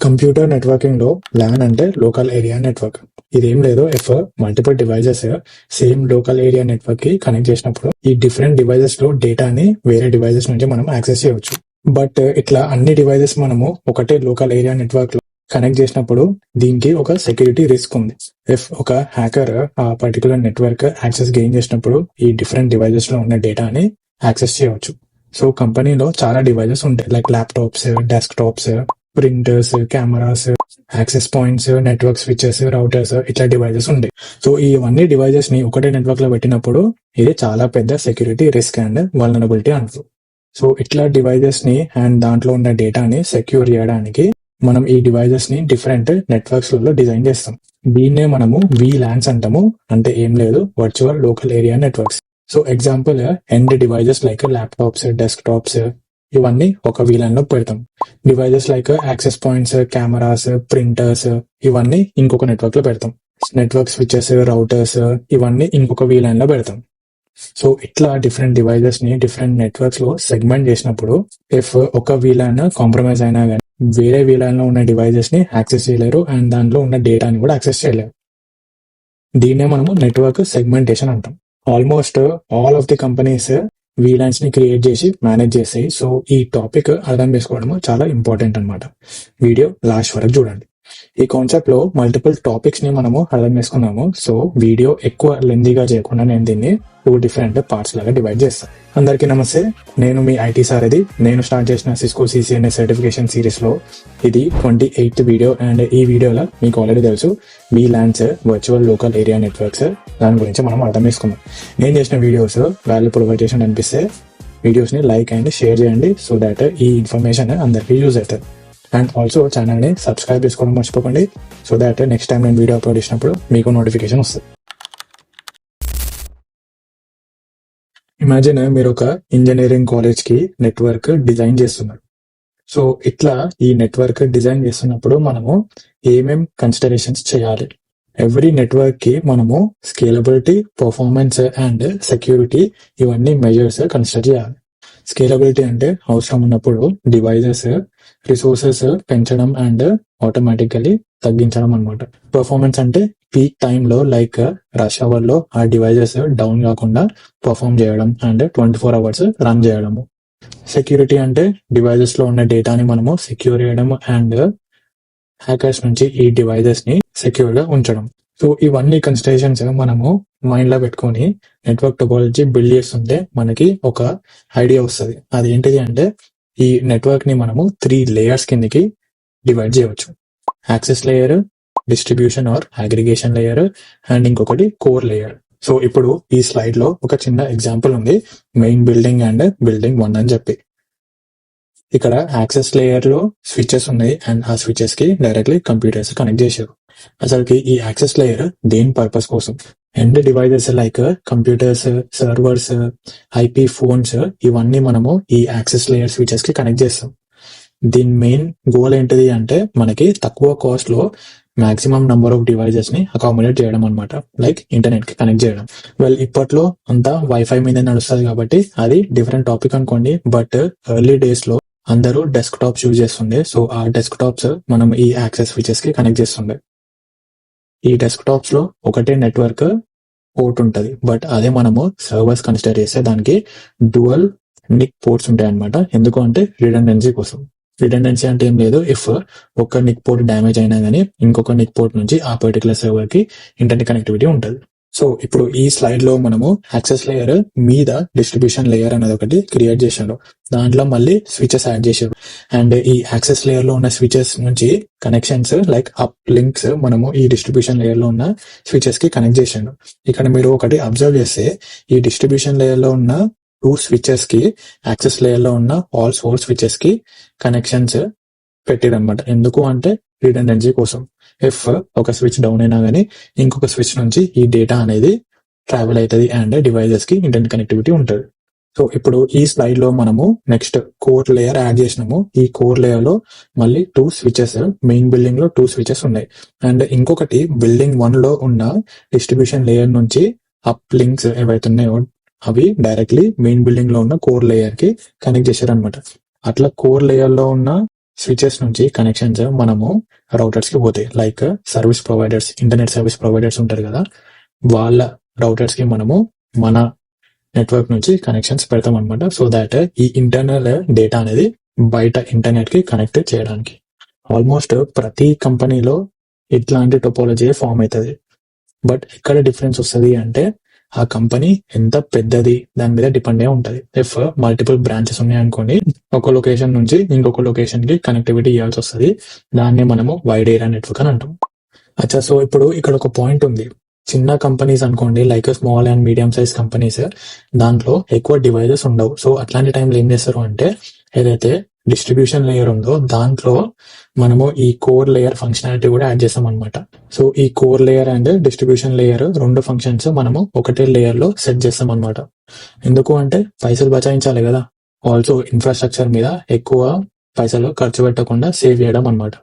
Computer networking లో LAN అంటే local area network. ఇదేం లేదు, multiple devices same local area network కి కనెక్ట్ చేసినప్పుడు ఈ డిఫరెంట్ డివైజెస్ లో డేటాని వేరే డివైజెస్ నుంచి మనం యాక్సెస్ చేయవచ్చు. బట్ ఇట్లా అన్ని డివైజెస్ మనము ఒకటే లోకల్ ఏరియా నెట్వర్క్ లో కనెక్ట్ చేసినప్పుడు దీనికి ఒక సెక్యూరిటీ రిస్క్ ఉంది. ఒక హ్యాకర్ ఆ పర్టికులర్ నెట్వర్క్ యాక్సెస్ గెయిన్ చేసినప్పుడు ఈ డిఫరెంట్ డివైజెస్ లో ఉన్న డేటాని యాక్సెస్ చేయవచ్చు. సో కంపెనీలో చాలా డివైజెస్ ఉంటాయి, like laptops, desktops, printers, cameras, access points, network switches, routers, ఇట్లా డివైజెస్ ఉంటాయి. సో ఇవన్నీ డివైజెస్ ని ఒకటే నెట్వర్క్ లో పెట్టినప్పుడు ఇది చాలా పెద్ద సెక్యూరిటీ రిస్క్ అండ్ వల్నరబిలిటీ అంటారు. సో ఇట్లా డివైజెస్ ని అండ్ దాంట్లో ఉన్న డేటాని సెక్యూర్ చేయడానికి మనం ఈ డివైజెస్ ని డిఫరెంట్ నెట్వర్క్స్ లో డిజైన్ చేస్తాం. దీన్నే మనము VLANs అంటాము. అంటే ఏం లేదు, virtual local area networks. So example, end devices like laptops, desktops ఇవన్నీ ఒక VLAN లో పెడతాం. Devices like access points, cameras, printers ఇవన్నీ ఇంకొక నెట్వర్క్ లో పెడతాం. నెట్వర్క్ స్విచెస్, రౌటర్స్ ఇవన్నీ ఇంకొక VLAN లో పెడతాం. సో ఇట్లా డిఫరెంట్ డివైజెస్ ని డిఫరెంట్ నెట్వర్క్స్ లో సెగ్మెంట్ చేసినప్పుడు ఒక VLAN కాంప్రమైజ్ అయినా కానీ వేరే VLAN లో ఉన్న డివైజెస్ ని యాక్సెస్ చేయలేరు అండ్ దాంట్లో ఉన్న డేటాని కూడా యాక్సెస్ చేయలేరు. దీన్నే మనము నెట్వర్క్ సెగ్మెంటేషన్ అంటాం. Almost all of the companies VLANs ని క్రియేట్ చేసి మేనేజ్ చేస్తాయి. సో ఈ టాపిక్ అర్థం చేసుకోవడం చాలా ఇంపార్టెంట్ అన్నమాట. వీడియో లాస్ట్ వరకు చూడండి. ఈ కాన్సెప్ట్ లో మల్టిపుల్ టాపిక్స్ ని మనము అర్థం చేసుకున్నాము. సో వీడియో ఎక్కువ లెందీగా చేయకుండా నేను దీన్ని 2 డిఫరెంట్ పార్ట్స్ లాగా డివైడ్ చేస్తాను. అందరికీ నమస్తే, నేను మీ ఐటీ సారథి. నేను స్టార్ట్ చేసిన సిస్కో CCNA సర్టిఫికేషన్ సిరీస్ లో ఇది 28th వీడియో అండ్ ఈ వీడియోలో మీకు ఆల్రెడీ తెలుసు VLANs, virtual local area networks, దాని గురించి మనం అర్థం చేసుకున్నాం. నేను చేసిన వీడియోస్ వాల్యూ ప్రొవైడ్ చేసిన అనిపిస్తే వీడియోస్ ని లైక్ అండ్ షేర్ చేయండి, సో దాట్ ఈ ఇన్ఫర్మేషన్ అందరికీ యూజ్ అవుతుంది. అండ్ ఆల్సో ఛానల్ ని సబ్స్క్రైబ్ చేసుకోవడం మర్చిపోకండి, సో దాట్ నెక్స్ట్ టైం నేను వీడియో అప్లోడ్ చేసినప్పుడు మీకు నోటిఫికేషన్ వస్తుంది. ఇమాజిన్ మీరు ఒక ఇంజనీరింగ్ కాలేజ్ కి నెట్వర్క్ డిజైన్ చేస్తున్నారు. సో ఇట్లా ఈ నెట్వర్క్ డిజైన్ చేస్తున్నప్పుడు మనము ఏమేం కన్సిడరేషన్స్ చేయాలి? ఎవ్రీ నెట్వర్క్ కి మనము స్కేలబిలిటీ, పర్ఫార్మెన్స్ అండ్ సెక్యూరిటీ ఇవన్నీ మెజర్స్ కన్సిడర్ చేయాలి. స్కేలబిలిటీ అంటే అవసరం ఉన్నప్పుడు డివైజెస్ రిసోర్సెస్ పెంచడం అండ్ ఆటోమేటికలీ తగ్గించడం అన్నమాట. పర్ఫార్మెన్స్ అంటే పీక్ టైంలో లైక్ రష్ అవర్ లో ఆ డివైజెస్ డౌన్ కాకుండా పర్ఫార్మ్ చేయడం అండ్ 24 hours రన్ చేయడము. సెక్యూరిటీ అంటే డివైజెస్ లో ఉన్న డేటాని మనము సెక్యూర్ చేయడం అండ్ హ్యాకర్స్ నుంచి ఈ డివైజెస్ ని సెక్యూర్ గా ఉంచడం. సో ఇవన్నీ కన్సిడరేషన్స్ మనము మైండ్ లో పెట్టుకొని నెట్వర్క్ టోపాలజీ బిల్డ్ చేస్తుంటే మనకి ఒక ఐడియా వస్తుంది. అది ఏంటిది అంటే ఈ నెట్వర్క్ ని మనము 3 లేయర్స్ కిందకి డివైడ్ చేయవచ్చు. Access layer, distribution or aggregation layer and ఇంకొకటి కోర్ లేయర్. సో ఇప్పుడు ఈ స్లైడ్ లో ఒక చిన్న ఎగ్జాంపుల్ ఉంది, మెయిన్ బిల్డింగ్ అండ్ బిల్డింగ్ 1 అని చెప్పి. ఇక్కడ యాక్సెస్ లేయర్ లో స్విచెస్ ఉన్నాయి అండ్ ఆ స్విచెస్ కి డైరెక్ట్లీ కంప్యూటర్స్ కనెక్ట్ చేశారు. అసలుకి ఈ యాక్సెస్ లేయర్ దేని పర్పస్ కోసం? End devices like computers, servers, IP phones ఇవన్నీ మనము ఈ యాక్సెస్ లేయర్ స్విచెస్ కి కనెక్ట్ చేస్తాం. దీని మెయిన్ గోల్ ఏంటిది అంటే మనకి తక్కువ కాస్ట్ లో మాక్సిమం నంబర్ ఆఫ్ డివైజెస్ ని అకామిడేట్ చేయడం అనమాట, లైక్ ఇంటర్నెట్ కి కనెక్ట్ చేయడం. ఇప్పట్లో అంతా వైఫై మీద నడుస్తుంది కాబట్టి అది డిఫరెంట్ టాపిక్ అనుకోండి. బట్ ఎర్లీ డేస్ లో అందరూ డెస్క్ టాప్స్ యూజ్ చేస్తుండే. సో ఆ డెస్క్ టాప్స్ మనం ఈ యాక్సెస్ స్విచెస్ కి కనెక్ట్ చేస్తుండే. ఈ డెస్క్ టాప్స్ లో ఒకటే నెట్వర్క్ పోర్ట్ ఉంటది, బట్ అదే మనము సర్వర్స్ కన్సిడర్ చేస్తే దానికి డ్యూయల్ నిక్ పోర్ట్స్ ఉంటాయి అనమాట. ఎందుకు అంటే రిడెండెన్సీ కోసం. రిడెండెన్సీ అంటే ఏం లేదు, ఒక నిక్ పోర్ట్ డ్యామేజ్ అయినా గానీ ఇంకొక నిక్ పోర్ట్ నుంచి ఆ పర్టికులర్ సర్వర్ కి ఇంటర్నెట్ కనెక్టివిటీ ఉంటుంది. సో ఇప్పుడు ఈ స్లైడ్ లో మనము యాక్సెస్ లేయర్ మీద డిస్ట్రిబ్యూషన్ లేయర్ అనేది ఒకటి క్రియేట్ చేశారు. దాంట్లో మళ్ళీ స్విచెస్ యాడ్ చేశారు అండ్ ఈ యాక్సెస్ లేయర్ లో ఉన్న స్విచెస్ నుంచి కనెక్షన్స్ లైక్ అప్ లింక్స్ మనము ఈ డిస్ట్రిబ్యూషన్ లేయర్ లో ఉన్న స్విచెస్ కి కనెక్ట్ చేశారు. ఇక్కడ మీరు ఒకటి అబ్జర్వ్ చేస్తే ఈ డిస్ట్రిబ్యూషన్ లేయర్ లో ఉన్న 2 స్విచెస్ కి యాక్సెస్ లేయర్ లో ఉన్న ఆల్ 4 స్విచెస్ కి కనెక్షన్స్ పెట్టిరన్నమాట. ఎందుకు అంటే రిడెండెన్సీ కోసం. ఒక స్విచ్ డౌన్ అయినా గానీ ఇంకొక స్విచ్ నుంచి ఈ డేటా అనేది ట్రావెల్ అవుతుంది అండ్ డివైజెస్ కి ఇంటర్నెట్ కనెక్టివిటీ ఉంటుంది. సో ఇప్పుడు ఈ స్లైడ్ లో మనము నెక్స్ట్ కోర్ లేయర్ యాడ్ చేసినాము. ఈ కోర్ లేయర్ లో మళ్ళీ 2 స్విచెస్, మెయిన్ బిల్డింగ్ లో 2 స్విచెస్ ఉన్నాయి అండ్ ఇంకొకటి బిల్డింగ్ 1 లో ఉన్న డిస్ట్రిబ్యూషన్ లేయర్ నుంచి అప్ లింక్స్ ఏవైతే ఉన్నాయో అవి డైరెక్ట్లీ మెయిన్ బిల్డింగ్ లో ఉన్న కోర్ లేయర్ కి కనెక్ట్ చేశారు అనమాట. అట్లా కోర్ లేయర్ లో ఉన్న స్విచెస్ నుంచి కనెక్షన్స్ మనము రౌటర్స్ కి పోతాయి. Like service providers, internet service providers ఉంటారు కదా, వాళ్ళ రౌటర్స్ కి మనము మన నెట్వర్క్ నుంచి కనెక్షన్స్ పెడతాం అనమాట. సో దాట్ ఈ ఇంటర్నల్ డేటా అనేది బయట ఇంటర్నెట్ కి కనెక్ట్ చేయడానికి. ఆల్మోస్ట్ ప్రతి కంపెనీలో ఇట్లాంటి టోపోలజీ ఫామ్ అవుతుంది. బట్ ఎక్కడ డిఫరెన్స్ వస్తుంది అంటే ఆ కంపెనీ ఎంత పెద్దది దాని మీద డిపెండ్ అయి ఉంటుంది. ఇఫ్ మల్టిపుల్ బ్రాంచెస్ ఉన్నాయనుకోండి, ఒక లొకేషన్ నుంచి ఇంకొక లొకేషన్ కి కనెక్టివిటీ ఇవ్వాల్సి వస్తుంది. దాన్ని మనము వైడ్ ఏరియా నెట్వర్క్ అని అంటాం. అచ్చా, సో ఇప్పుడు ఇక్కడ ఒక పాయింట్ ఉంది. చిన్న కంపెనీస్ అనుకోండి, like small and medium size companies, దాంట్లో ఎక్కువ డివైజెస్ ఉండవు. సో అట్లాంటి టైంలో ఏం చేస్తారు అంటే, ఏదైతే డిస్ట్రిబ్యూషన్ లేయర్ ఉందో దాంట్లో మనము ఈ కోర్ లేయర్ ఫంక్షనాలిటీ కూడా యాడ్ చేస్తాం అనమాట. సో ఈ core layer and distribution layer రెండు ఫంక్షన్స్ మనము ఒకటే లేయర్ లో సెట్ చేస్తాం అనమాట. ఎందుకు అంటే పైసలు బచాయించాలి కదా, ఆల్సో ఇన్ఫ్రాస్ట్రక్చర్ మీద ఎక్కువ పైసలు ఖర్చు పెట్టకుండా సేవ్ చేయడం అనమాట.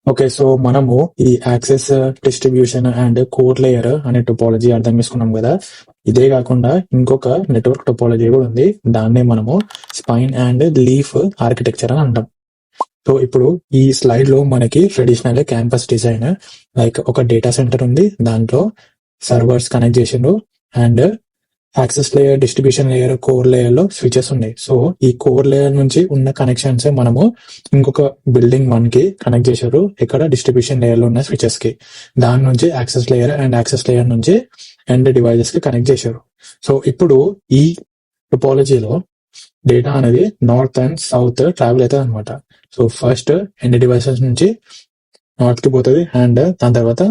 ఓకే, సో మనము ఈ access, distribution and core layer అనే టోపాలజీ అర్థం చేసుకున్నాం కదా. ఇదే కాకుండా ఇంకొక నెట్వర్క్ టోపాలజీ కూడా ఉంది. దాన్నే మనము స్పైన్ అండ్ లీఫ్ ఆర్కిటెక్చర్ అని అంటాం. సో ఇప్పుడు ఈ స్లైడ్ లో మనకి ట్రెడిషనల్ క్యాంపస్ డిజైన్, లైక్ ఒక డేటా సెంటర్ ఉంది, దాంట్లో సర్వర్స్ కనెక్ట్ చేసిండ్రు and access layer, distribution layer, core layer లో స్విచెస్ ఉన్నాయి. సో ఈ కోర్ లేయర్ నుంచి ఉన్న కనెక్షన్స్ మనము ఇంకొక బిల్డింగ్ 1 కి కనెక్ట్ చేశారు, ఇక్కడ డిస్ట్రిబ్యూషన్ లేయర్ లో ఉన్న స్విచెస్ కి. దాని నుంచి access layer and access layer నుంచి ఎండ్ డివైజెస్ కి కనెక్ట్ చేశారు. సో ఇప్పుడు ఈ టోపాలజీలో డేటా అనేది నార్త్ అండ్ సౌత్ ట్రావెల్ అవుతుంది అనమాట. సో ఫస్ట్ ఎండ్ డివైసెస్ నుంచి నార్త్ కి పోతుంది అండ్ దాని తర్వాత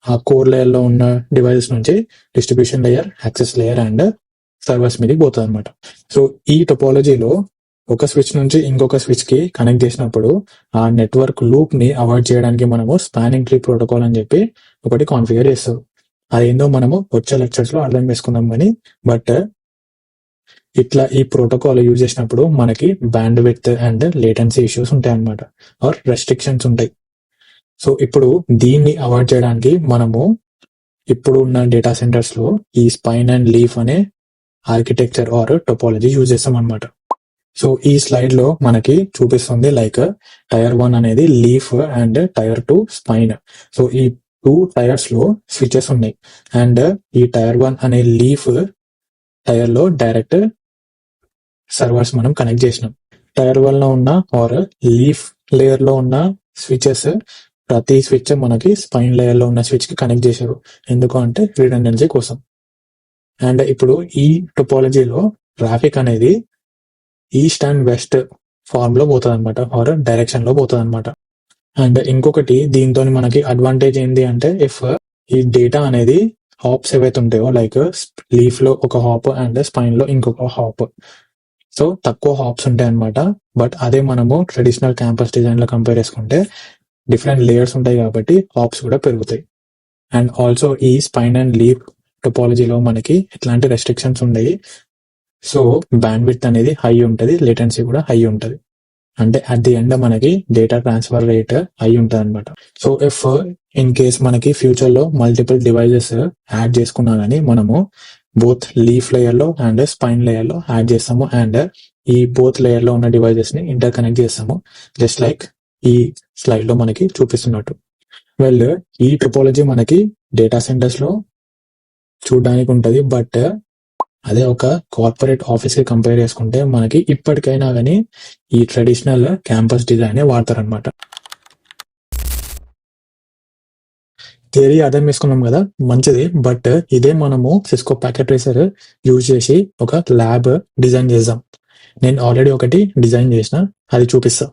ఆ కోర్ లేయర్ లో ఉన్న డివైసెస్ నుంచి distribution layer, access layer and servers మీదకి పోతుంది అనమాట. సో ఈ టోపాలజీలో ఒక స్విచ్ నుంచి ఇంకొక స్విచ్ కి కనెక్ట్ చేసినప్పుడు ఆ నెట్వర్క్ లూప్ ని అవాయిడ్ చేయడానికి మనము స్పానింగ్ ట్రీ ప్రోటోకాల్ అని చెప్పి ఒకటి కాన్ఫిగర్ చేస్తాం. అదేందో మనము వచ్చే లెక్చర్స్ లో అర్థం చేసుకుందాం కానీ, బట్ ఇట్లా ఈ ప్రోటోకాల్ యూజ్ చేసినప్పుడు మనకి band width and latency issues ఉంటాయి అన్నమాట, ఆర్ రెస్ట్రిక్షన్స్ ఉంటాయి. సో ఇప్పుడు దీన్ని అవాయిడ్ చేయడానికి మనము ఇప్పుడు ఉన్న డేటా సెంటర్స్ లో ఈ స్పైన్ అండ్ లీఫ్ అనే ఆర్కిటెక్చర్ ఆర్ టోపాలజీ యూజ్ చేస్తాం అనమాట. సో ఈ స్లైడ్ లో మనకి చూపిస్తుంది లైక్ టైర్ 1 అనేది leaf and tier 2 spine. So ఈ 2 టైర్స్ లో స్విచెస్ ఉన్నాయి అండ్ ఈ టైర్ 1 అనే లీఫ్ టైర్ లో డైరెక్ట్ సర్వర్స్ మనం కనెక్ట్ చేసినాం. టైర్ 1 లో ఉన్న ఆర్ లీఫ్ లేయర్ లో ఉన్న స్విచెస్, ప్రతి స్విచ్ మనకి స్పైన్ లేయర్ లో ఉన్న స్విచ్ కి కనెక్ట్ చేశారు. ఎందుకు అంటే రిడెండెన్సీ కోసం. అండ్ ఇప్పుడు ఈ టోపాలజీలో ట్రాఫిక్ అనేది ఈస్ట్ అండ్ వెస్ట్ ఫార్మ్ లో పోతుంది అనమాట, ఆర్ డైరెక్షన్ లో పోతుంది అనమాట. అండ్ ఇంకొకటి దీంతో మనకి అడ్వాంటేజ్ ఏంటి అంటే, ఇఫ్ ఈ డేటా అనేది హాప్స్ ఏవైతే ఉంటాయో, లైక్ లీఫ్ లో ఒక హాప్ అండ్ స్పైన్ లో ఇంకొక హాప్, సో తక్కువ హాప్స్ ఉంటాయి అనమాట. బట్ అదే మనము ట్రెడిషనల్ క్యాంపస్ డిజైన్ లో కంపేర్ చేసుకుంటే డిఫరెంట్ లేయర్స్ ఉంటాయి కాబట్టి హాప్స్ కూడా పెరుగుతాయి. అండ్ ఆల్సో ఈ స్పైన్ అండ్ లీఫ్ టోపాలజీలో మనకి ఎట్లాంటి రెస్ట్రిక్షన్స్ ఉన్నాయి. సో బ్యాండ్ విడ్త్ అనేది హై ఉంటుంది, లేటెన్సీ కూడా హై ఉంటుంది. అంటే అట్ ది ఎండ్ మనకి డేటా ట్రాన్స్ఫర్ రేట్ హై ఉంటుంది అనమాట. సో ఇఫ్ ఇన్ కేస్ మనకి ఫ్యూచర్ లో మల్టిపుల్ డివైజెస్ యాడ్ చేసుకున్నా గానీ మనము బోత్ లీఫ్ లేయర్ లో అండ్ స్పైన్ లేయర్ లో యాడ్ చేస్తాము అండ్ ఈ బోత్ లేయర్ లో ఉన్న డివైజెస్ ని ఇంటర్ కనెక్ట్ చేస్తాము, జస్ట్ లైక్ ఈ స్లైడ్ లో మనకి చూపిస్తున్నట్టు. వెల్, ఈ టోపాలజీ మనకి డేటా సెంటర్స్ లో చూడడానికి ఉంటది, బట్ అదే ఒక కార్పొరేట్ ఆఫీస్ కి కంపేర్ చేసుకుంటే మనకి ఇప్పటికైనా కానీ ఈ ట్రెడిషనల్ క్యాంపస్ డిజైన్ వాడతారనమాట. థియరీ అర్థం చేసుకున్నాం కదా, మంచిది. బట్ ఇదే మనము సిస్కో ప్యాకెట్ ట్రేసర్ యూజ్ చేసి ఒక ల్యాబ్ డిజైన్ చేద్దాం. నేను ఆల్రెడీ ఒకటి డిజైన్ చేసిన, అది చూపిస్తా.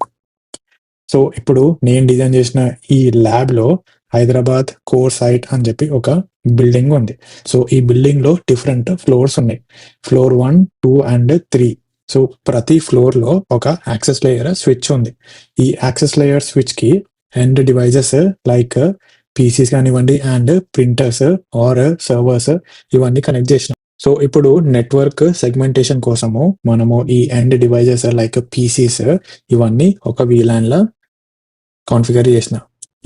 సో ఇప్పుడు నేను డిజైన్ చేసిన ఈ ల్యాబ్ లో హైదరాబాద్ కోర్ సైట్ అని చెప్పి ఒక బిల్డింగ్ ఉంది. సో ఈ బిల్డింగ్ లో డిఫరెంట్ ఫ్లోర్స్ ఉన్నాయి, ఫ్లోర్ 1, 2 అండ్ 3. సో ప్రతి ఫ్లోర్ లో ఒక యాక్సెస్ లేయర్ స్విచ్ ఉంది. ఈ యాక్సెస్ లేయర్ స్విచ్ కి ఎండ్ డివైజెస్ లైక్ పీసీస్ కానివ్వండి అండ్ ప్రింటర్స్ ఆర్ సర్వర్స్ ఇవన్నీ కనెక్ట్ చేసినాం. సో ఇప్పుడు నెట్వర్క్ సెగ్మెంటేషన్ కోసము మనము ఈ ఎండ్ డివైజెస్ లైక్ పీసీస్ ఇవన్నీ ఒక VLAN లా కాన్ఫిగర్ చేసిన,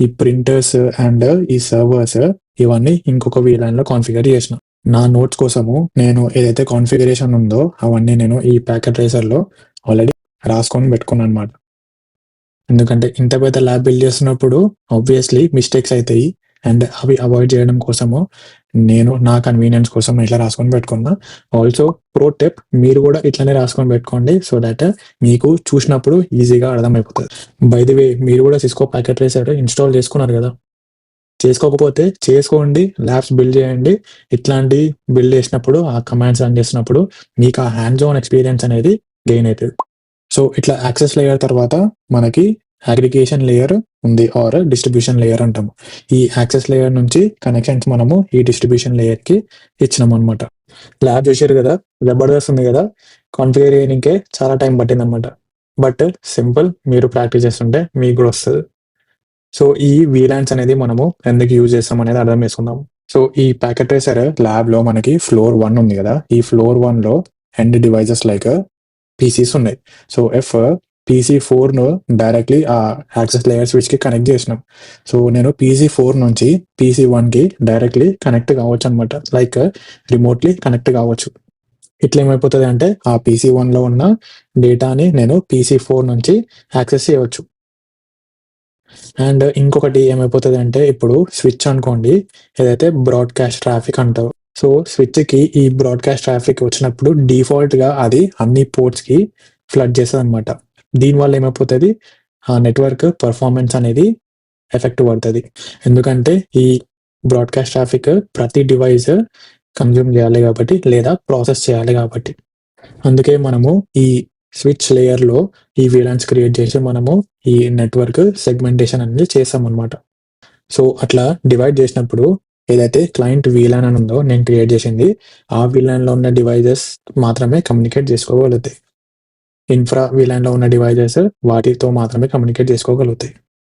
ఈ ప్రింటర్స్ అండ్ ఈ సర్వర్స్ ఇవన్నీ ఇంకొక VLAN లో కాన్ఫిగర్ చేసిన. నా నోట్స్ కోసము నేను ఏదైతే కాన్ఫిగరేషన్ ఉందో అవన్నీ నేను ఈ ప్యాకెట్ రేసర్‌లో ఆల్రెడీ రాసుకొని పెట్టుకున్నాను అనమాట. ఎందుకంటే ఇంత పెద్ద ల్యాబ్ బిల్డ్ చేస్తున్నప్పుడు ఆబ్వియస్‌లీ మిస్టేక్స్ అయితాయి. అండ్ అవి అవాయిడ్ చేయడం కోసము నేను నా కన్వీనియన్స్ కోసం ఇట్లా రాసుకొని పెట్టుకున్నా. ఆల్సో ప్రో టిప్, మీరు కూడా ఇట్లనే రాసుకొని పెట్టుకోండి. సో దట్ మీకు చూసినప్పుడు ఈజీగా అర్థమైపోతది. బై ది వే, మీరు కూడా సిస్కో ప్యాకెట్ రేసర్ ఇన్‌స్టాల్ చేసుకున్నారు కదా! చేసుకోకపోతే చేసుకోండి. ల్యాబ్స్ బిల్డ్ చేయండి. ఇట్లాంటి బిల్డ్ చేసినప్పుడు ఆ కమాండ్స్ రన్ చేసినప్పుడు మీకు ఆ హ్యాండ్స్ ఆన్ ఎక్స్‌పీరియన్స్ అనేది గెయిన్ అయితది. సో ఇట్లా యాక్సెస్ లేయర్ తర్వాత మనకి అగ్రిగేషన్ లేయర్ ఉంది, ఆర్ డిస్ట్రిబ్యూషన్ లేయర్ అంటాము. ఈ యాక్సెస్ లేయర్ నుంచి కనెక్షన్స్ మనము ఈ డిస్ట్రిబ్యూషన్ లేయర్‌కి ఇచ్చినామనమాట. ల్యాబ్ చూసారు కదా! జబర్దస్త్ ఉంది కదా! కాన్ఫిగర్ చేయనీకే చాలా టైం పట్టిందనమాట. బట్ సింపుల్, మీరు ప్రాక్టీస్ చేస్తుంటే మీకు కూడా వస్తది. సో ఈ వీలాన్స్ అనేది మనము ఎందుకు యూజ్ చేస్తాం అనేది అర్థం చేసుకుందాం. సో ఈ ప్యాకెట్ ట్రేసర్ ల్యాబ్‌లో మనకి ఫ్లోర్ 1 ఉంది కదా! ఈ ఫ్లోర్ 1లో ఎండ్ డివైసెస్ లైక్ పీసీస్ ఉన్నాయి. సో పీసీ 4ను డైరెక్ట్‌లీ ఆ యాక్సెస్ లేయర్ స్విచ్‌కి కనెక్ట్ చేసినాం. సో నేను పీసీ 4 నుంచి పీసీ 1కి డైరెక్ట్‌లీ కనెక్ట్ కావచ్చనమాట. లైక్ రిమోట్‌లీ కనెక్ట్ కావచ్చు. ఇట్లా ఏమైపోతది అంటే ఆ పీసీ 1లో ఉన్న డేటాని నేను పీసీ 4 నుంచి యాక్సెస్ చేయవచ్చు. అండ్ ఇంకొకటి ఏమైపోతది అంటే ఇప్పుడు స్విచ్ అనుకోండి, ఏదైతే బ్రాడ్‌కాస్ట్ ట్రాఫిక్ అంటారు. సో స్విచ్‌కి ఈ బ్రాడ్‌కాస్ట్ ట్రాఫిక్ వచ్చినప్పుడు డిఫాల్ట్‌గా అది అన్ని పోర్ట్స్‌కి ఫ్లడ్ చేస్తదనమాట. దీనివల్ల ఏమైపోతది, ఆ నెట్వర్క్ పెర్ఫార్మన్స్ అనేది ఎఫెక్ట్ పడతది. ఎందుకంటే ఈ బ్రాడ్‌కాస్ట్ ట్రాఫిక్ ప్రతి డివైస్ కన్జ్యూమ్ చేయాలి కాబట్టి, లేదా ప్రాసెస్ చేయాలి కాబట్టి. అందుకే మనము ఈ స్విచ్ లేయర్‌లో ఈ వీలాన్స్ క్రియేట్ చేసి మనము ఈ నెట్వర్క్ సెగ్మెంటేషన్ అనేది చేస్తామనమాట. సో అట్లా డివైడ్ చేసినప్పుడు ఏదైతే క్లయింట్ వీలాన్ అని ఉందో నేను క్రియేట్ చేసింది, ఆ వీలాన్‌లో ఉన్న డివైసెస్ మాత్రమే కమ్యూనికేట్ చేసుకోగలుగుతాయి. ఇన్ఫ్రా వీలాన్‌లో ఉన్న డివైసెస్ వాటితో మాత్రమే కమ్యూనికేట్ చేసుకోగలుగుతాయి.